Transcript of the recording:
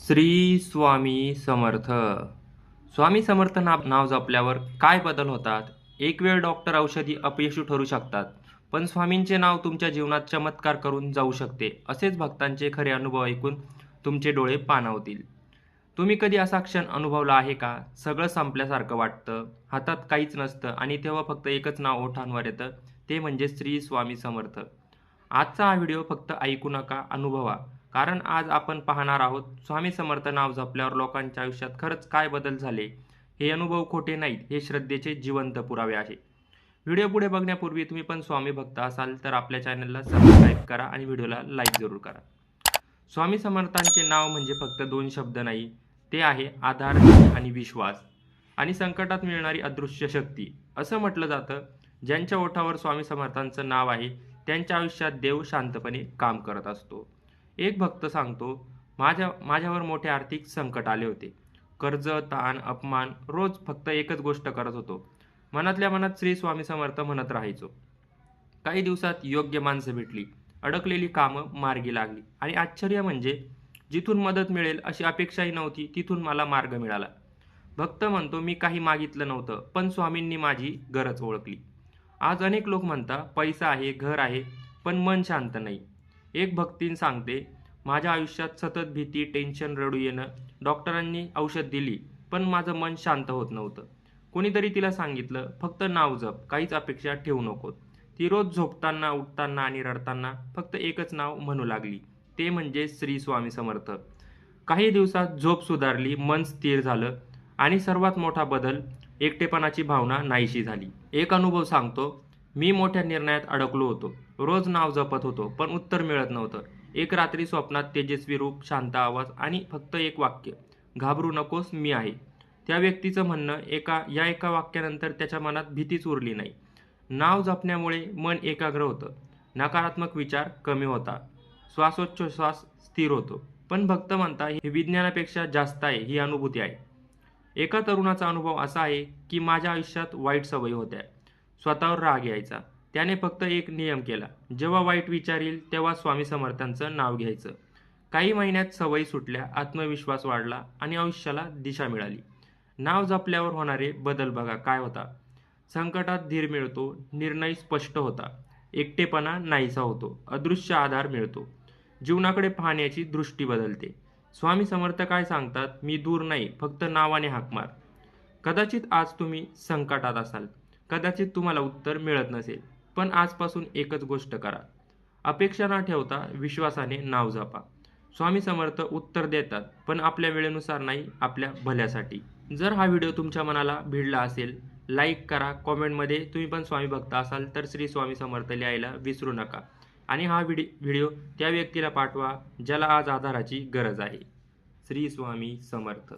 श्री स्वामी समर्थ. स्वामी समर्थ नाव जपल्यावर काय बदल होतात? एक वेळ डॉक्टर औषधी अपयशी ठरू शकतात, पण स्वामींचे नाव तुमच्या जीवनात चमत्कार करून जाऊ शकते. असेच भक्तांचे खरे अनुभव ऐकून तुमचे डोळे पाणावतील. तुम्ही कधी असा क्षण अनुभवला आहे का? सगळं संपल्यासारखं वाटतं, हातात काहीच नसतं आणि तेव्हा फक्त एकच नाव ओठांवर येतं, ते म्हणजे श्री स्वामी समर्थ. आजचा हा व्हिडिओ फक्त ऐकू नका, अनुभवा. कारण आज आपण पाहणार आहोत स्वामी समर्थ नाव जपल्यावर लोकांच्या आयुष्यात खरंच काय बदल झाले. हे अनुभव खोटे नाहीत, हे श्रद्धेचे जिवंत पुरावे आहे. व्हिडिओ पुढे बघण्यापूर्वी तुम्ही पण स्वामी भक्त असाल तर आपल्या चॅनलला सबस्क्राईब करा आणि व्हिडिओला लाईक जरूर करा. स्वामी समर्थांचे नाव म्हणजे फक्त दोन शब्द नाही, ते आहे आधार आणि विश्वास आणि संकटात मिळणारी अदृश्य शक्ती. असं म्हटलं जातं, ज्यांच्या ओठावर स्वामी समर्थांचं नाव आहे त्यांच्या आयुष्यात देव शांतपणे काम करत असतो. एक भक्त सांगतो, माझ्यावर मोठे आर्थिक संकट आले होते. कर्ज, ताण, अपमान, रोज फक्त एकच गोष्ट करत होतो. मनातल्या मनात श्री स्वामी समर्थ म्हणत राहायचो. काही दिवसात योग्य माणसं भेटली, अडकलेली कामं मार्गी लागली आणि आश्चर्य म्हणजे जिथून मदत मिळेल अशी अपेक्षाही नव्हती, तिथून मला मार्ग मिळाला. भक्त म्हणतो, मी काही मागितलं नव्हतं, पण स्वामींनी माझी गरज ओळखली. आज अनेक लोक म्हणतात, पैसा आहे, घर आहे, पण मन शांत नाही. एक भक्तीन सांगते, माझ्या आयुष्यात सतत भीती, टेन्शन, रडू येणं. डॉक्टरांनी औषध दिली, पण माझं मन शांत होत नव्हतं. कोणीतरी तिला सांगितलं, फक्त नाव जप, काहीच अपेक्षा ठेवू नकोस. ती रोज झोपताना, उठताना आणि रडताना फक्त एकच नाव म्हणू लागली, ते म्हणजे श्री स्वामी समर्थ. काही दिवसात झोप सुधारली, मन स्थिर झालं आणि सर्वात मोठा बदल, एकटेपणाची भावना नाहीशी झाली. एक अनुभव सांगतो, मी मोठ्या निर्णयात अडकलो होतो. रोज नाव जपत होतो, पण उत्तर मिळत नव्हतं. एक रात्री स्वप्नात तेजस्वी रूप, शांत आवाज आणि फक्त एक वाक्य, घाबरू नकोस, मी आहे. त्या व्यक्तीचं म्हणणं, एका वाक्यानंतर त्याच्या मनात भीतीच उरली नाही. नाव जपण्यामुळे मन एकाग्र होतं, नकारात्मक विचार कमी होता, श्वासोच्छ्वास स्थिर होतो. पण भक्त म्हणता, हे विज्ञानापेक्षा जास्त आहे, ही अनुभूती आहे. एका तरुणाचा अनुभव असा आहे की माझ्या आयुष्यात वाईट सवयी होत्या. स्वतःवर राग यायचा. त्याने फक्त एक नियम केला, जेव्हा वाईट विचार येईल तेव्हा स्वामी समर्थांचं नाव घ्यायचं. काही महिन्यात सवयी सुटल्या, आत्मविश्वास वाढला आणि आयुष्याला दिशा मिळाली. नाव जपल्यावर होणारे बदल बघा काय होता. संकटात धीर मिळतो, निर्णय स्पष्ट होता, एकटेपणा नाहीसा होतो, अदृश्य आधार मिळतो, जीवनाकडे पाहण्याची दृष्टी बदलते. स्वामी समर्थ काय सांगतात, मी दूर नाही, फक्त नावाने हाक मार. कदाचित आज तुम्ही संकटात असाल, कदाचित तुम्हाला उत्तर मिळत नसेल, पण आजपासून एकच गोष्ट करा, अपेक्षा न ठेवता विश्वासाने नाव जपा. स्वामी समर्थ उत्तर देतात, पण आपल्या वेळेनुसार नाही, आपल्या भल्यासाठी. जर हा व्हिडिओ तुमच्या मनाला भिडला असेल, लाईक करा. कॉमेंटमध्ये तुम्ही पण स्वामी भक्त असाल तर श्री स्वामी समर्थ लिहायला विसरू नका. आणि हा व्हिडिओ त्या व्यक्तीला पाठवा ज्याला आज आधाराची गरज आहे. श्री स्वामी समर्थ.